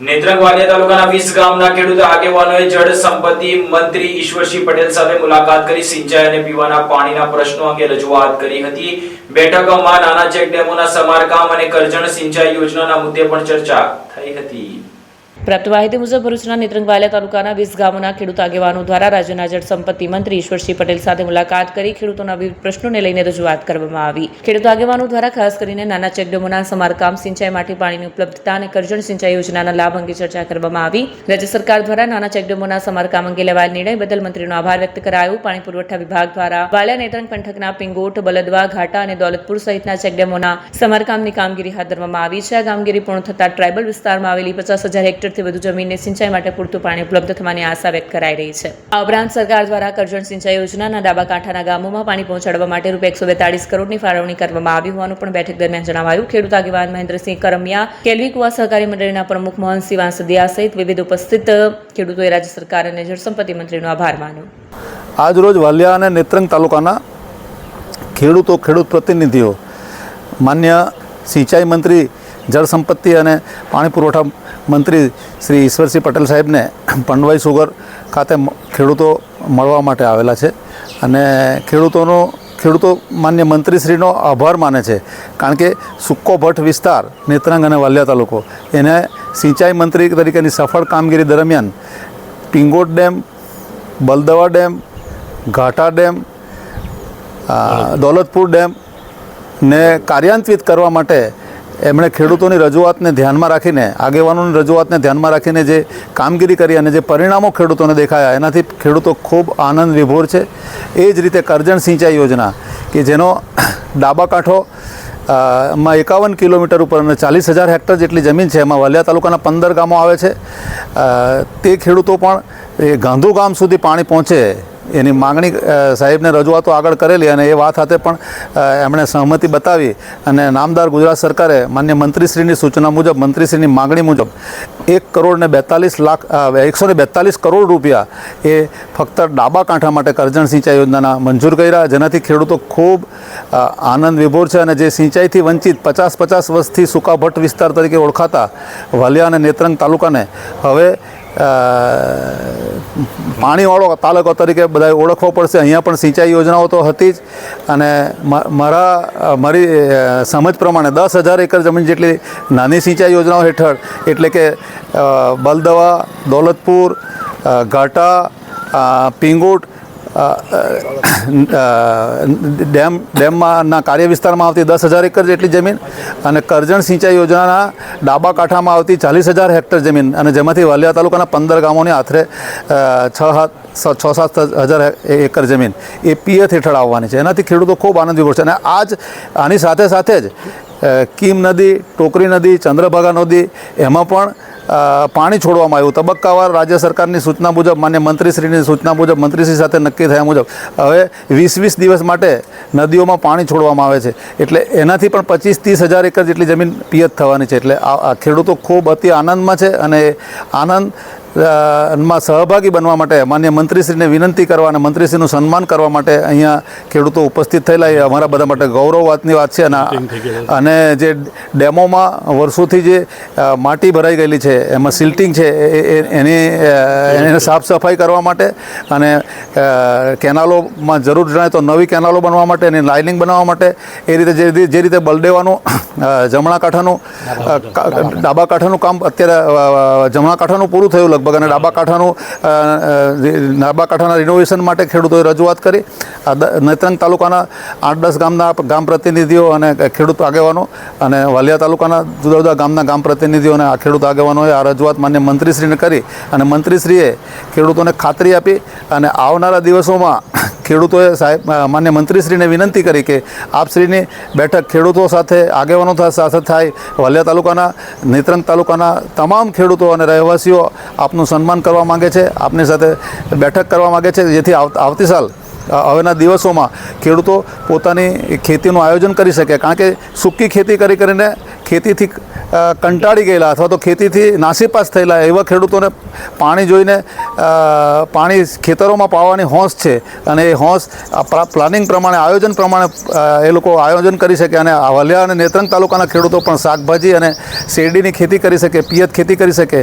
નેત્રંગ વાલિયા તાલુકાના 20 ગામના ખેડૂત આગેવાનોએ જળ સંપત્તિ મંત્રી ઈશ્વરસિંહ પટેલ સાથે મુલાકાત કરી સિંચાઈ અને પીવાના પાણીના પ્રશ્નો અંગે રજૂઆત કરી હતી। બેઠકમાં નાના ચેક ડેમોના સમારકામ અને કરજણ સિંચાઈ યોજનાના મુદ્દે પણ ચર્ચા થઈ હતી। પ્રાપ્ત માહિતી મુજબ ભરૂચના નેત્રંગ વાલિયા તાલુકાના 20 ગામોના ખેડૂત આગેવાનો દ્વારા રાજ્યના જળ સંપત્તિ મંત્રી ઈશ્વરસિંહ પટેલ સાથે મુલાકાત કરી ખેડૂતોના વિવિધ પ્રશ્નોને લઈને રજૂઆત કરવામાં આવી। ખેડૂત આગેવાનો દ્વારા ખાસ કરીને નાના ચેકડેમોના સમારકામ, સિંચાઈ માટે પાણીની ઉપલબ્ધતા અને કરજણ સિંચાઈ યોજનાના લાભ અંગે ચર્ચા કરવામાં આવી। રાજ્ય સરકાર દ્વારા નાના ચેકડેમોના સમારકામ અંગે લેવાયેલ નિર્ણય બદલ મંત્રીનો આભાર વ્યક્ત કરાયો। પાણી પુરવઠા વિભાગ દ્વારા વાલિયા નેત્રંગ પંથકના પિંગોટ, બલદવા, ઘાટા અને દોલતપુર સહિતના ચેકડેમોના સમારકામની કામગીરી હાથ ધરવામાં આવી છે। આ કામગીરી પૂર્ણ થતાં ટ્રાયબલ વિસ્તારમાં આવેલી 50,000 હેક્ટર થી વધુ જમીનને સિંચાઈ માટે પૂરતું પાણી ઉપલબ્ધ થવાની આશા વ્યક્ત કરાઈ રહી છે। આ ઉપરાંત સરકાર દ્વારા કરજણ સિંચાઈ યોજનાના ડાબા કાંઠાના ગામોમાં પાણી પહોંચાડવા માટે ₹142 કરોડની ફાળવણી કરવામાં આવી હોવાનું પણ બેઠક દરમિયાન જણાવાયું। ખેડૂત આગેવાન મહેન્દ્રસિંહ કરમિયા, કેલવી કુવા સહકારી મંડળીના પ્રમુખ મોહનસિંહ વાંસદિયા સહિત વિવિધ ઉપસ્થિત ખેડૂતોએ રાજ્ય સરકાર અને જળસંપત્તિ મંત્રીનો આભાર માન્યો। આજ રોજ વાલિયા અને નેત્રંગ તાલુકાના ખેડૂત પ્રતિનિધિઓ માન્ય સિંચાઈ મંત્રી, જળ સંપત્તિ અને પાણી પુરવઠા મંત્રી શ્રી ઈશ્વરસિંહ પટેલ સાહેબને પંડવાઈ સુગર ખાતે ખેડૂતો મળવા માટે આવેલા છે અને ખેડૂતો માન્ય મંત્રીશ્રીનો આભાર માને છે, કારણ કે સુક્કો ભટ્ટ વિસ્તાર નેત્રંગ અને વાલિયા તાલુકો એને સિંચાઈ મંત્રી તરીકેની સફળ કામગીરી દરમિયાન પિંગોટ ડેમ, બલદવા ડેમ, ઘાટા ડેમ, દોલતપુર ડેમ ને કાર્યાન્વિત કરવા માટે એમણે ખેડૂતોની રજૂઆતને ધ્યાનમાં રાખીને, આગેવાનોની રજૂઆતને ધ્યાનમાં રાખીને જે કામગીરી કરી અને જે પરિણામો ખેડૂતોને દેખાયા એનાથી ખેડૂતો ખૂબ આનંદ વિભોર છે। એ જ રીતે કરજણ સિંચાઈ યોજના કે જેનો ડાબા કાંઠો માં 51 કિલોમીટર ઉપર અને 40,000 હેક્ટર જેટલી જમીન છે, એમાં વાલિયા તાલુકાના 15 ગામો આવે છે। તે ખેડૂતો પણ એ ગાંધુ ગામ સુધી પાણી પહોંચે એની માગણી સાહેબને રજૂઆતો આગળ કરેલી અને એ વાત સાથે પણ એમણે સહમતિ બતાવી અને નામદાર ગુજરાત સરકારે માન્ય મંત્રીશ્રીની સૂચના મુજબ, મંત્રીશ્રીની માગણી મુજબ 1,42 કરોડ રૂપિયા એ ફક્ત ડાબા કાંઠા માટે કરજણ સિંચાઈ યોજનાના મંજૂર કર્યા, જેનાથી ખેડૂતો ખૂબ આનંદ વિભોર છે અને જે સિંચાઈથી વંચિત 50 વર્ષથી સૂકા ભટ્ટ વિસ્તાર તરીકે ઓળખાતા વાલિયા અને નેત્રંગ તાલુકાને હવે પાણીવાળો તાલુકો તરીકે બધાએ ઓળખવો પડશે। અહીંયા પણ સિંચાઈ યોજનાઓ તો હતી જ અને મારી સમજ પ્રમાણે 10,000 એકર જમીન જેટલી નાની સિંચાઈ યોજનાઓ હેઠળ, એટલે કે બલદવા, દોલતપુર, ઘાટા, પિંગોટ ડેમના કાર્ય વિસ્તારમાં આવતી 10,000 એકર જેટલી જમીન અને કરજણ સિંચાઈ યોજનાના ડાબા કાંઠામાં આવતી 40,000 હેક્ટર જમીન અને જેમાંથી વાલિયા તાલુકાના 15 ગામોની આશરે 6-7 એકર જમીન એ પિયત હેઠળ આવવાની છે। એનાથી ખેડૂતો ખૂબ આનંદ વિભોર છે અને આની સાથે જ કીમ નદી, ટોકરી નદી, ચંદ્રભાગા નદી એમાં પણ પાણી છોડવામાં આવ્યું। તબક્કાવાર રાજ્ય સરકારની સૂચના મુજબ, માન્ય મંત્રીશ્રીની સૂચના મુજબ, મંત્રીશ્રી સાથે નક્કી થયા મુજબ હવે 20 દિવસ માટે નદીઓમાં પાણી છોડવામાં આવે છે, એટલે એનાથી પણ 25-30 હજાર એકર જેટલી જમીન પિયત થવાની છે। એટલે આ ખેડૂતો ખૂબ અતિ આનંદમાં છે અને આનંદ માં સહભાગી બનવા માટે માન્ય મંત્રીશ્રીને વિનંતી કરવા અને મંત્રીશ્રીનું સન્માન કરવા માટે અહીંયા ખેડૂતો ઉપસ્થિત થયેલા એ અમારા બધા માટે ગૌરવ વાતની વાત છે। અને જે ડેમોમાં વર્ષોથી જે માટી ભરાઈ ગયેલી છે એમાં સિલ્ટિંગ છે એને સાફ સફાઈ કરવા માટે અને કેનાલોમાં જરૂર જણાય તો નવી કેનાલો બનવા માટે, એની લાઇનિંગ બનાવવા માટે, એ રીતે જે રીતે બલદેવાનું જમણા કાંઠાનું ડાબા કાંઠાનું કામ અત્યારે જમણા કાંઠાનું પૂરું થયું લગભગ અને ડાબા કાંઠાના રિનોવેશન માટે ખેડૂતોએ રજૂઆત કરી। નેત્રંગ તાલુકાના 8-10 ગામના ગામ પ્રતિનિધિઓ અને ખેડૂત આગેવાનો અને વાલિયા તાલુકાના જુદા જુદા ગામના ગામ પ્રતિનિધિઓ અને આ ખેડૂત આગેવાનોએ આ રજૂઆત માન્ય મંત્રીશ્રીને કરી અને મંત્રીશ્રીએ ખેડૂતોને ખાતરી આપી અને આવનારા દિવસોમાં ખેડૂતોએ માન્ય મંત્રીશ્રીને વિનંતી કરી કે આપશ્રીની બેઠક ખેડૂતો સાથે, આગેવાનો સાથે થાય। વાલિયા તાલુકાના, નેત્રંગ તાલુકાના તમામ ખેડૂતો અને રહેવાસીઓ આપનું સન્માન કરવા માગે છે, આપની સાથે બેઠક કરવા માગે છે, જેથી આવતી સાલ હવેના દિવસોમાં ખેડૂતો પોતાની ખેતીનું આયોજન કરી શકે, કારણ કે સૂકી ખેતી કરીને ખેતીથી કંટાળી ગયેલા અથવા તો ખેતીથી નાસીપાસ થયેલા એવા ખેડૂતોને પાણી જોઈને પાણી ખેતરોમાં પાવાની હોંશ છે અને એ હોંશ પ્લાનિંગ પ્રમાણે, આયોજન પ્રમાણે એ લોકો આયોજન કરી શકે અને વાલિયા અને નેત્રંગ તાલુકાના ખેડૂતો પણ શાકભાજી અને શેરડીની ખેતી કરી શકે, પિયત ખેતી કરી શકે